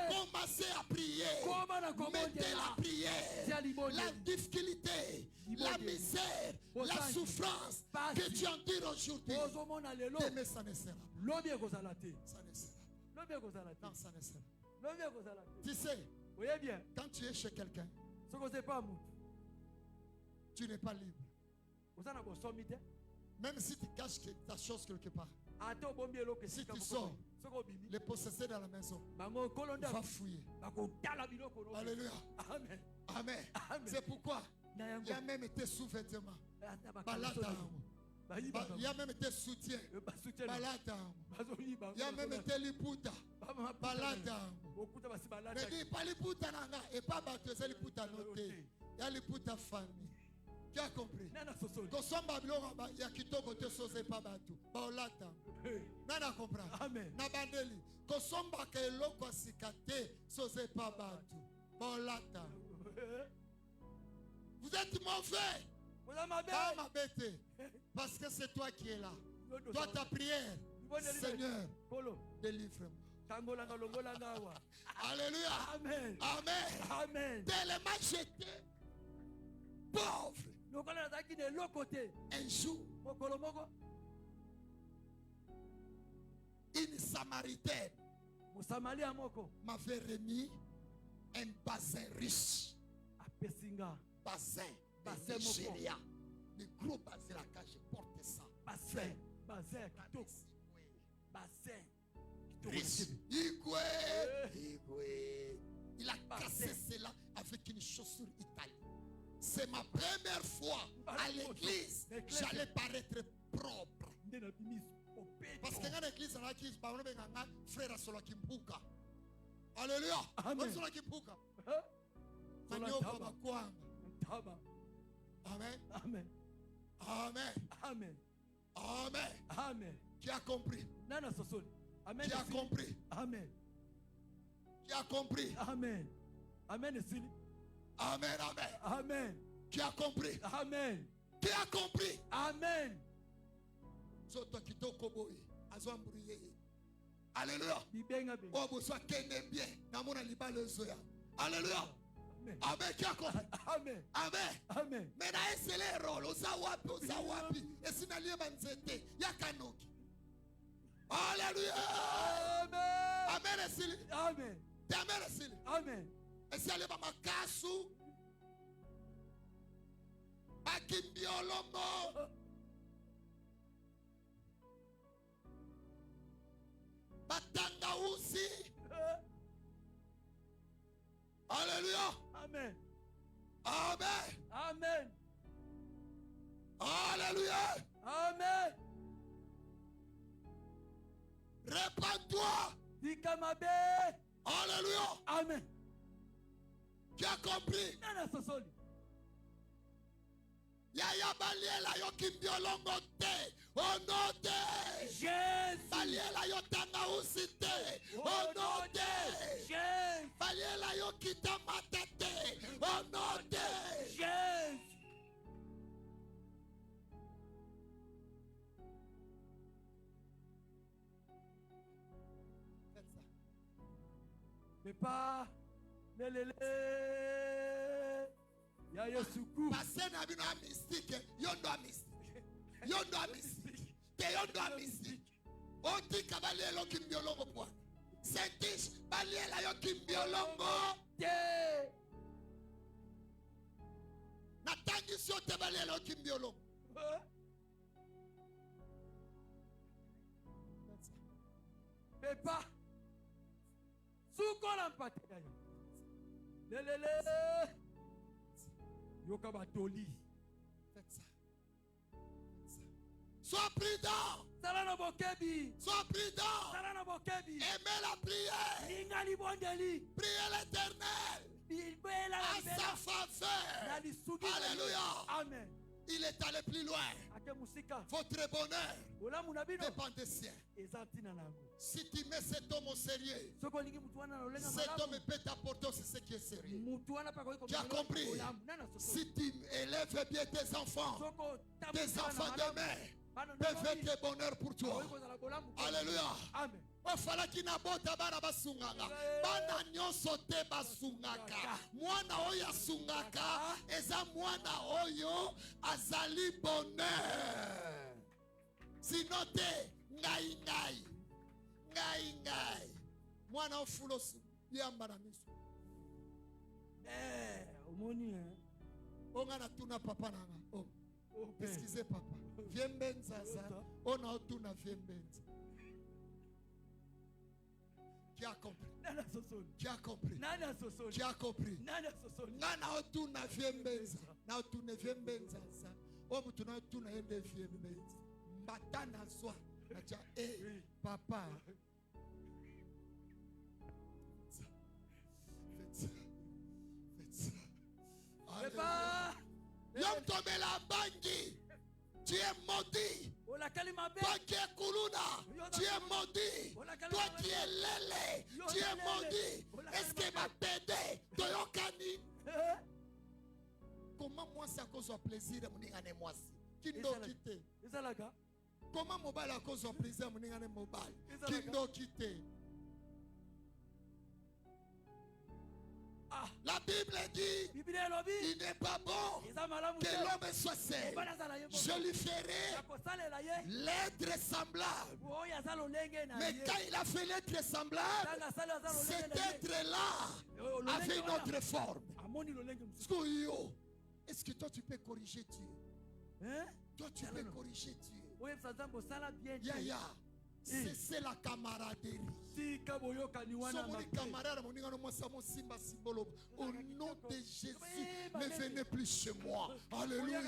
[SPEAKER 1] Commencez à prier. Mettez la prière. La difficulté, la misère, la souffrance que tu endures aujourd'hui, demain ça ne sera pas. Ça ne sera pas. Non, ça ne sera pas. Tu sais, quand tu es chez quelqu'un, tu n'es pas libre. Même si tu caches ta chose quelque part, si tu sors, les possesseurs dans la maison va fouiller. Alléluia. Amen. Amen. C'est pourquoi il y a même été sous-vêtements. Il y a même été soutien. Il y a même été liputa. Mais dit pas liputa nanga et pas battu, c'est liputa noté. Il y a liputa famille. Tu as compris? Kosomba biloko ya kitoko te sose pa batu. Baolata. Nana comprend. Amen. Na bandeli. Kosomba ke eloko asikate sose pa batu. Baolata. Vous êtes mauvais. Pas ma bête. Parce que c'est toi qui es là. Toi ta prière. Seigneur, délivre-moi. Alléluia. Amen. Amen. Amen. Tellement j'étais pauvre. Un jour, une Samaritaine m'avait remis un bassin riche. Bassin de Nigeria. Le gros bassin là, quand je porte ça. Bassin. Riche. Il a cassé cela avec une chaussure italienne. C'est ma première fois à l'église. J'allais paraître propre. Parce que dans l'église, on a dit frère Sola Kimbuka. Alléluia. Amen. Sola Kimbuka. Amen. Amen. Amen. Amen. Amen. Amen. Tu as compris? Amen. Tu as compris? Amen. Tu as compris? Amen. Amen. Amen. Amen. Amen. Tu as compris? Amen. Tu as compris? Amen. Alléluia. Alléluia. Amen. Tu as compris? Amen. Amen. Amen. Mais là, c'est les rôles. Osawapi. Et si n'allie pas nzete, yakanoki. Alléluia. Alléluia.
[SPEAKER 2] Amen.
[SPEAKER 1] Amen esili.
[SPEAKER 2] Amen.
[SPEAKER 1] Amen esili.
[SPEAKER 2] Amen.
[SPEAKER 1] Esali ba makasu. Bakimbi olongo. Batanga usi. Alléluia.
[SPEAKER 2] Amen.
[SPEAKER 1] Amen.
[SPEAKER 2] Amen.
[SPEAKER 1] Alléluia.
[SPEAKER 2] Amen.
[SPEAKER 1] Répands-toi.
[SPEAKER 2] Dikamabe.
[SPEAKER 1] Alléluia.
[SPEAKER 2] Amen.
[SPEAKER 1] Tu as compris?
[SPEAKER 2] Nana sosoli.
[SPEAKER 1] Yaya baliela yo kimbiolongo te. Onote.
[SPEAKER 2] Jésus.
[SPEAKER 1] Baliela yo tanga usite. Onote.
[SPEAKER 2] Jésus.
[SPEAKER 1] Baliela yo kita matete. Onote.
[SPEAKER 2] Jésus.
[SPEAKER 1] Faites ça.
[SPEAKER 2] Mais pas. Lelele. Ya Yesuku.
[SPEAKER 1] Passez na bino mystique. Yondo mystique. Yondo mystique. Te yondo mystique. Oti kabaliela yo kimbiolongo po. Sentish baliela yo kimbiolongo.
[SPEAKER 2] Te.
[SPEAKER 1] Natangi sio te baliela yo kimbiolongo.
[SPEAKER 2] Mais pas. Sukola mpate ya yo. Lelele. Yoka batoli.
[SPEAKER 1] Faites ça. Sois prudent.
[SPEAKER 2] Salana bokebi.
[SPEAKER 1] Sois prudent.
[SPEAKER 2] Salana bokebi.
[SPEAKER 1] Aimez la prière.
[SPEAKER 2] Lingali bondeli.
[SPEAKER 1] Priez l'Éternel à sa faveur. Alléluia.
[SPEAKER 2] Amen.
[SPEAKER 1] Il est allé plus loin. Votre bonheur dépend des siens. Si tu mets cet homme au sérieux, cet homme peut t'apporter aussi ce qui est sérieux. Tu as compris? Si tu élèves bien tes enfants demain peuvent être bonheur pour toi. Alléluia.
[SPEAKER 2] Amen.
[SPEAKER 1] Ofalaki na bota bana basungaka bana nyonso te basungaka mwana oyo asungaka eza mwana oyo azali bonheur sino te ngai mwana ofulosu yamba na miso
[SPEAKER 2] omoni
[SPEAKER 1] onga na tuna papa nanga excusez papa viembenza za ona otuna viembenza. Tu as compris. Tu as compris. Tu as compris. Nana otuna viembenza. Na otuna viembenza sa. Omutu na otuna ende viembenza. Mbatana swa. Nacha papa. Faites ça. Papa. Yom tombe la bangi. Tu es maudit. Toi qui es Kuluna, tu es maudit. Toi qui es Lele, tu es maudit. Est-ce qu'il m'a t'aider? Toyokani. Comment moi ça cause plaisir de mon moi si? Qui nous quitte? Comment mobile a cause plaisir de mon mobile? Qui nous quitte? La Bible dit il n'est pas bon que l'homme soit seul. Je lui ferai l'être semblable. Mais quand il a fait l'être semblable, cet être-là avait une autre forme. Est-ce que toi tu peux corriger Dieu? Toi tu peux corriger Dieu. C'est la camaraderie. Au nom de Jésus, ne venez plus chez moi. Alléluia.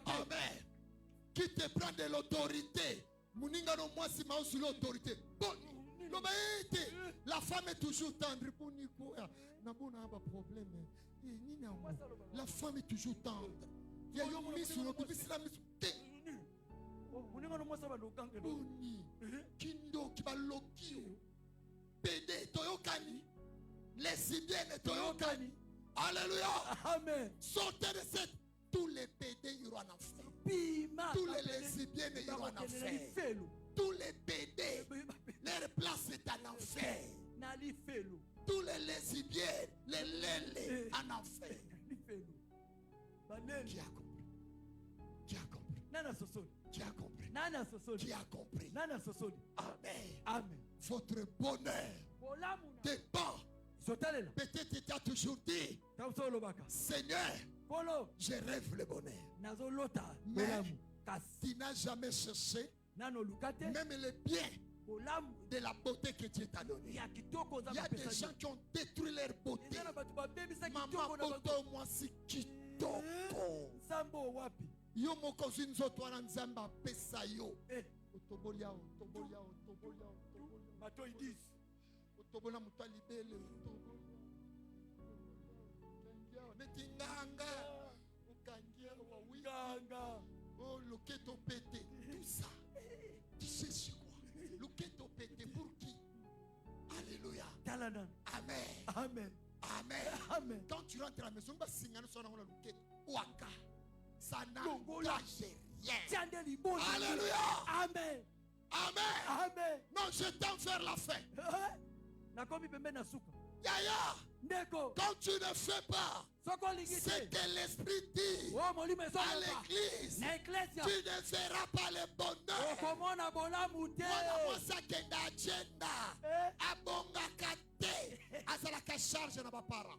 [SPEAKER 1] Amen. Qui te prend de l'autorité? L'autorité. La femme est toujours tendre. La femme est toujours tendre. Il y a une mise sur l'autorité. Kindo kibalokio PD toyokani lesbiennes toyokani. Alléluia. Amen. Sortez de cette. Tous les PD iront en enfer. Tous les lesbiennes iront en enfer. Tous les PD leur place est en enfer. Tous les lesbiennes les lèlés en enfer. Qui a compris? Qui a compris? Qui a compris? qui a compris. Amen.
[SPEAKER 2] Amen.
[SPEAKER 1] Votre bonheur dépend. Peut-être tu as toujours dit, Seigneur, je rêve le bonheur. Mais tu n'as jamais cherché même le bien de la beauté que Dieu t'a donnée. Il y a des gens qui ont détruit leur beauté. Maman poto moi si kitoko. Yo mokozi nzoto wana nzamba pesa yo. Otobolia.
[SPEAKER 2] Bato idis.
[SPEAKER 1] Otobola muto libele. Netinganga. Ukangia wa wiganga. Oh loketo pété. Tout ça. Tu sais c'est quoi? Loketo pété pour qui? Alléluia.
[SPEAKER 2] Amen.
[SPEAKER 1] Amen. Amen. Quand tu rentres à la maison, bah singano sona la loketo. Waka. Ça n'engage rien. Alléluia.
[SPEAKER 2] Amen.
[SPEAKER 1] Amen. Non, je t'en faire la fin. Yaya. Quand tu ne fais pas ce que l'Esprit dit à l'église, tu ne verras pas le bonheur. Moi, ça qui est agenda. Abonga kate. Azalaka charge na bapara.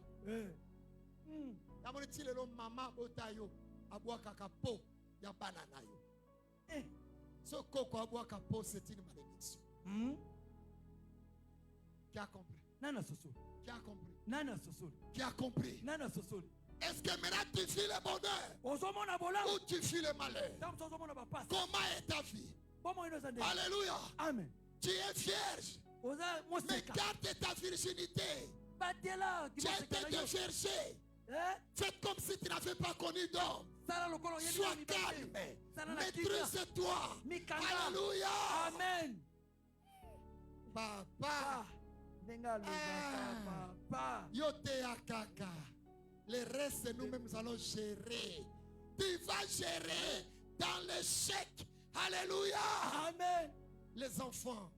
[SPEAKER 1] Yamoniti lelo mama botayo. Abouaka kapo ya banana yo. Ce coco abouaka po c'est une malédiction. Qui a compris? Qui a compris? Qui a compris? Est-ce que maintenant tu vis le bonheur ou tu vis le malheur? Comment est ta vie? Alléluia.
[SPEAKER 2] Amen.
[SPEAKER 1] Tu es vierge. Mais garde ta virginité. Tu as été vierge. Faites comme si tu n'avais pas connu d'homme. Sois calme. Maîtrise-toi. Alléluia.
[SPEAKER 2] Amen.
[SPEAKER 1] Papa. Yote akaka. Le reste, nous-mêmes allons gérer. Tu vas gérer dans l'échec. Alléluia.
[SPEAKER 2] Amen.
[SPEAKER 1] Les enfants,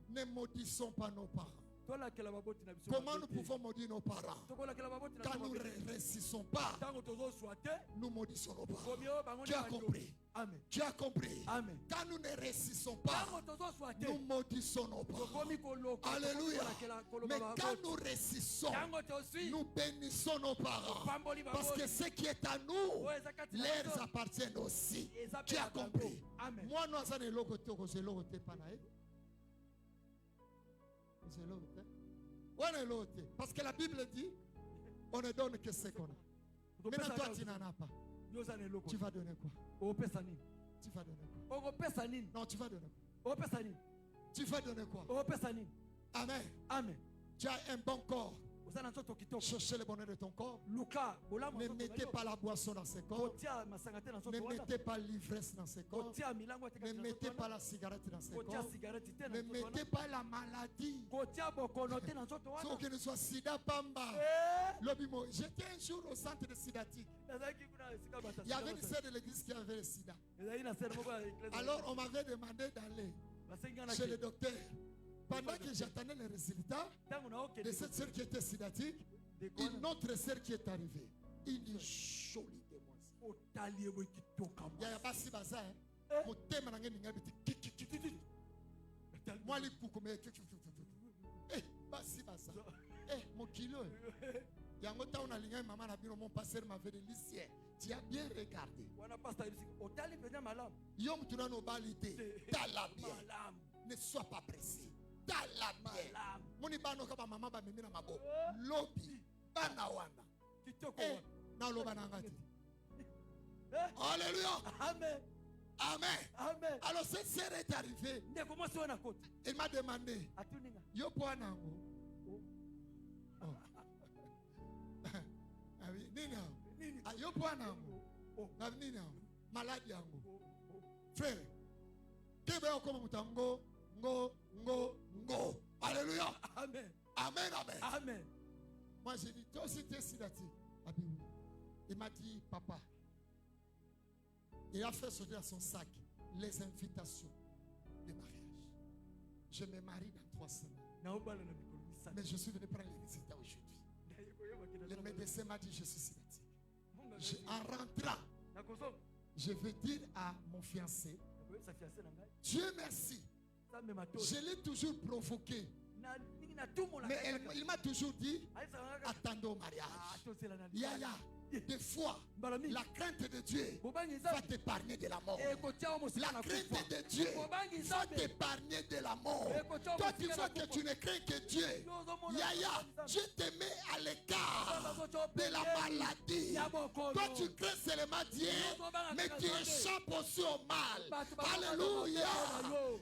[SPEAKER 1] ne maudissons pas nos parents. Comment nous pouvons maudire nos parents? Quand nous ne réussissons pas, nous maudissons nos parents. Tu as compris?
[SPEAKER 2] Amen.
[SPEAKER 1] Tu as compris?
[SPEAKER 2] Amen.
[SPEAKER 1] Quand nous ne réussissons pas, nous maudissons nos parents. Alléluia. Mais quand nous réussissons, nous bénissons nos parents. Parce que ce qui est à nous, leur appartient aussi. Tu as compris? Moi, nous sommes le côté parce que la Bible dit on ne donne que ce qu'on a. Maintenant toi tu n'en as pas. Tu vas donner quoi? Tu vas donner quoi? Non, tu vas donner quoi? Tu vas donner quoi? Amen. Tu as un bon corps. Cherchez le bonheur de ton corps. Ne mettez pas la boisson dans ce corps. Ne mettez pas l'ivresse dans ce corps. Ne mettez pas la cigarette dans ce corps. Ne mettez pas la maladie. Sauf que nous soit sida pamba. J'étais un jour au centre de sidatique. Il y avait une sœur de l'église qui avait le sida. Alors on m'avait demandé d'aller chez le docteur. Pendant que j'attendais les résultats de cette sœur qui était sidatique, une autre sœur qui est arrivée. Une jolie demoiselle. Il y a pas si bazar. Mon thème n'a rien dit. Moi les coups comme eh basi bazar. Eh mon kilo. Il y a un temps on a ligné maman a bien mon pasteur m'avait dit lycée. Tu as bien regardé. Yom tu n'as nos balités. T'as la bien. Ne sois pas pressé. Moni bano kaba mama ba mimi na mabo lobi bana wana na loba na ngati. Alléluia. Amen. Alors cette sœur est arrivée. Elle m'a demandé yo bwana ngo nini yo bwana ngo na nini malade yango frère kebe okoma mutango ngo. Alléluia. Amen. Moi j'ai dit, toi aussi tu es sidati. Il m'a dit, papa, il a fait sortir à son sac les invitations de mariage. Je me marie dans 3 semaines. Mais je suis venu prendre les résultats aujourd'hui. Le médecin m'a dit, je suis sidati. En rentrant, je vais dire à mon fiancé Dieu merci. Je l'ai toujours provoqué. Mais il m'a toujours dit, attendez au mariage. Yaya, des fois, la crainte de Dieu va t'épargner de la mort. La crainte de Dieu va t'épargner de la mort. Toi, tu vois que tu ne crains que Dieu. Yaya, Dieu te met à l'écart de la maladie. Toi, tu crains seulement Dieu, mais tu échappes aussi au mal. Alléluia.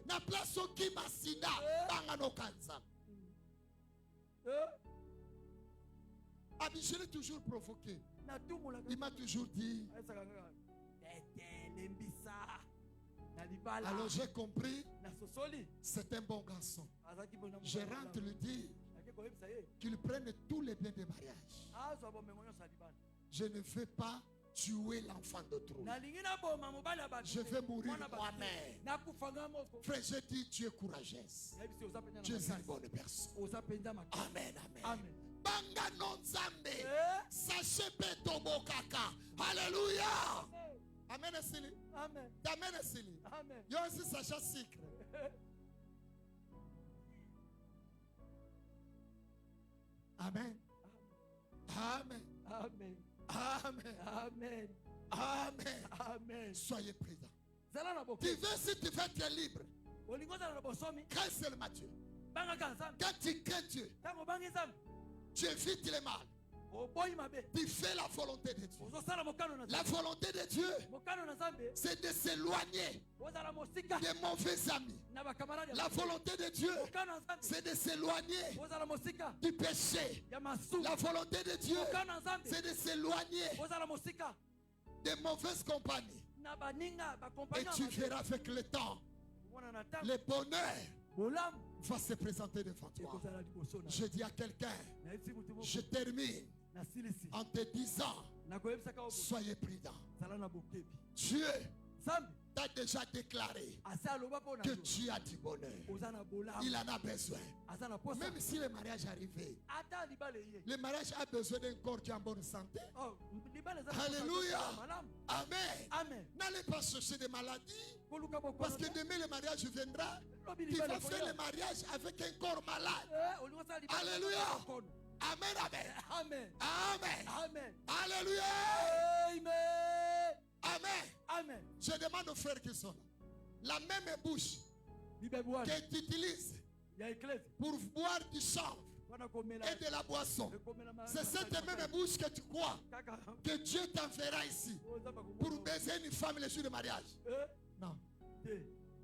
[SPEAKER 1] Na place au Kimasida, Bangano Kansa. Je l'ai toujours provoqué. Il m'a toujours dit. Alors j'ai compris. C'est un bon garçon. Je rentre lui dire qu'il prenne tous les biens de mariage. Je ne veux pas tuer l'enfant d'autrui. Je vais mourir moi-même. Frère, je dis tu es courageuse. Tu es une bonne personne. Amen, amen. Banga non zambe. Sachez tomo kaka. Alléluia. Amen esili. Amen. Amen esili. Amen. Yo aussi sachet secret. Amen. Amen. Amen. Amen. Amen. Amen. Amen. Soyez présents. Tu veux, si tu veux être libre, crains seulement Dieu. Quand tu crains Dieu, tu évites les mal. Tu fais la volonté de Dieu. La volonté de Dieu, c'est de s'éloigner des mauvais amis. La volonté de Dieu, c'est de s'éloigner du péché. La volonté de Dieu, c'est de s'éloigner des mauvaises compagnies. Et tu verras avec le temps, le bonheur va se présenter devant toi. Je dis à quelqu'un, je termine en te disant, soyez prudents. Dieu t'a déjà déclaré que tu as du bonheur. Il en a besoin. Même si le mariage arrivait, le mariage a besoin d'un corps qui est en bonne santé. Alléluia. Amen. N'allez pas chercher des maladies, parce que demain le mariage viendra. Tu vas faire le mariage avec un corps malade. Alléluia. Amen, amen. Amen. Amen. Amen. Alléluia. Amen. Amen. Amen. Je demande aux frères qui sont là, la même bouche que tu utilises pour boire du chanvre et de la boisson, c'est cette même bouche que tu crois que Dieu t'enverra ici pour baiser une femme le jour du mariage. Non.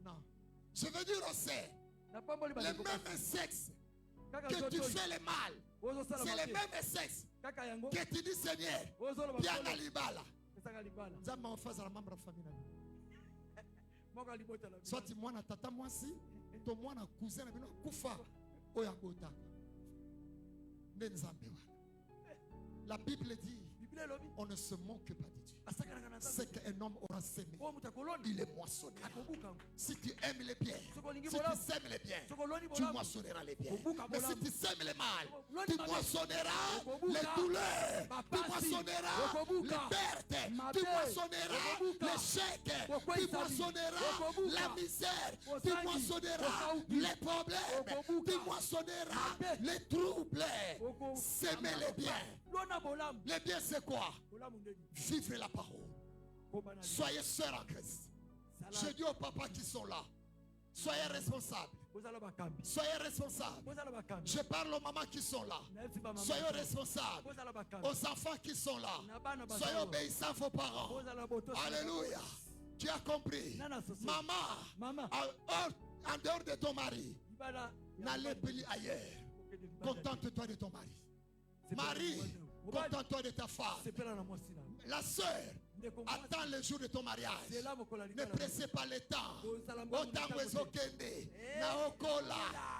[SPEAKER 1] Non. Je veux dire au sein, le même sexe que tu fais le mal, c'est le même sexe que tu dis Seigneur, viens à l'ibala. Zama en face à la membre de la famille. Soit tu m'as tata moi si, ton moi na cousin na bino kufa oyabota. La Bible dit, on ne se moque pas de Dieu. C'est qu'un homme aura semé, il est moissonné. Si tu aimes les biens, si tu sèmes les biens, tu moissonneras les biens. Mais si tu sèmes les mal, tu moissonneras les douleurs, tu moissonneras les pertes, tu moissonneras l'échec, tu moissonneras la misère, tu moissonneras les problèmes, tu moissonneras les troubles. S'aimer les biens. Les biens c'est quoi? Vivre la parole. Soyez sœurs en Christ. Je dis aux papas qui sont là, soyez responsables. Soyez responsables. Je parle aux mamans qui sont là. Soyez responsables. Aux enfants qui sont là. Soyez obéissants à vos parents. Alléluia. Tu as compris? Maman, en dehors de ton mari, n'allez plus ailleurs. Contente-toi de ton mari. Marie, contente-toi de ta femme. La sœur, attends le jour de ton mariage. Ne pressez pas le temps. Autant que Zokende, na okola,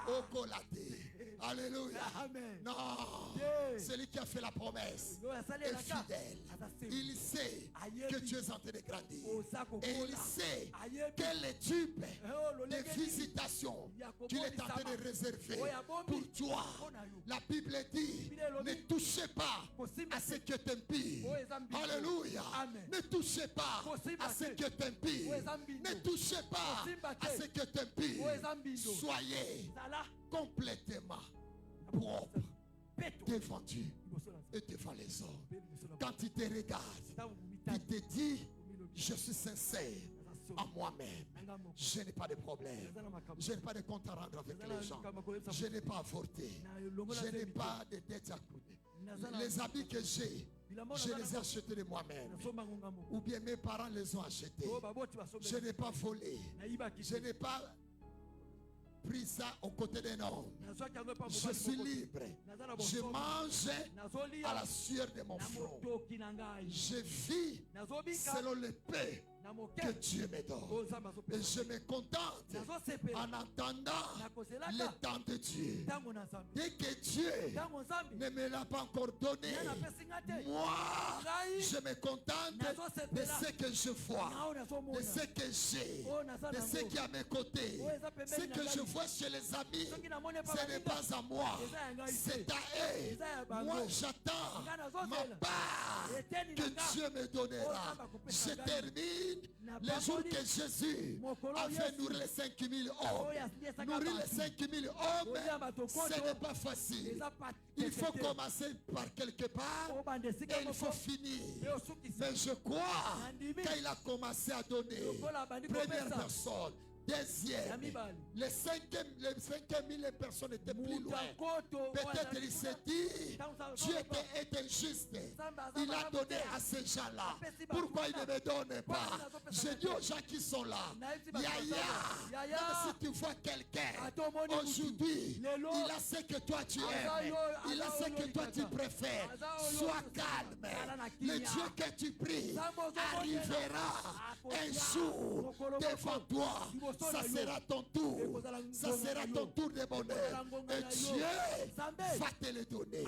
[SPEAKER 1] okolate. Alléluia.
[SPEAKER 2] Amen.
[SPEAKER 1] Non.
[SPEAKER 2] Yeah.
[SPEAKER 1] Celui qui a fait la promesse est fidèle. Il sait que Dieu est en train de grandir. Et il sait quel est type de visitation qu'il est en train de réserver pour toi. La Bible dit, ne touchez pas à ce qui est impie. Alléluia. Ne touchez pas à ce qui est impie. Ne touchez pas à ce qui est impie. Soyez complètement propre devant Dieu et devant les hommes. Quand il te regarde, il te dit, je suis sincère en moi-même. Je n'ai pas de problème. Je n'ai pas de compte à rendre avec les gens. Je n'ai pas avorté. Je n'ai pas de dette à coûter. Les habits que j'ai, je les ai achetés de moi-même. Ou bien mes parents les ont achetés. Je n'ai pas volé. Je n'ai pas pris ça aux côtés d'un homme. Je suis libre. Je mange à la sueur de mon front. Je vis selon le paix que Dieu me donne. Et je me contente en entendant le temps de Dieu. Dès que Dieu ne me l'a pas encore donné, moi, je me contente de ce que je vois, de ce que j'ai, de ce qui est à mes côtés. Ce que je vois chez les amis, ce n'est pas à moi, c'est à eux. Moi, j'attends ma part que Dieu me donnera. Je termine le jour que Jésus a fait nourrir les 5000 hommes. Nourrir les 5000 hommes, ce n'est pas facile. Il faut commencer par quelque part et il faut finir. Mais je crois qu'il a commencé à donner. Première personne. Deuxième, les 5000 personnes étaient plus loin. Peut-être il s'est dit, Dieu est injuste. Il a donné à ces gens-là. Pourquoi il ne me donne pas? Je dis aux gens qui sont là, Yaya, même si tu vois quelqu'un aujourd'hui, il a ce que toi tu aimes, il a ce que toi tu préfères. Sois calme. Le Dieu que tu pries arrivera un jour devant toi. Ça sera ton tour. Ça sera ton tour de bonheur. Et Dieu va te le donner.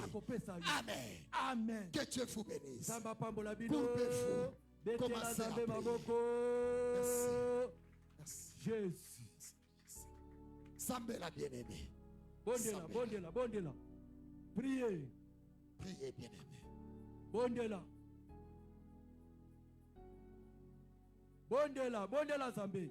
[SPEAKER 1] Amen. Amen. Que Dieu vous bénisse. Pour vous, commencez à prier. Merci. Jésus. Semble la bien-aimée.
[SPEAKER 2] Bondela. Priez.
[SPEAKER 1] Priez, bien-aimé.
[SPEAKER 2] Bondela Zambé.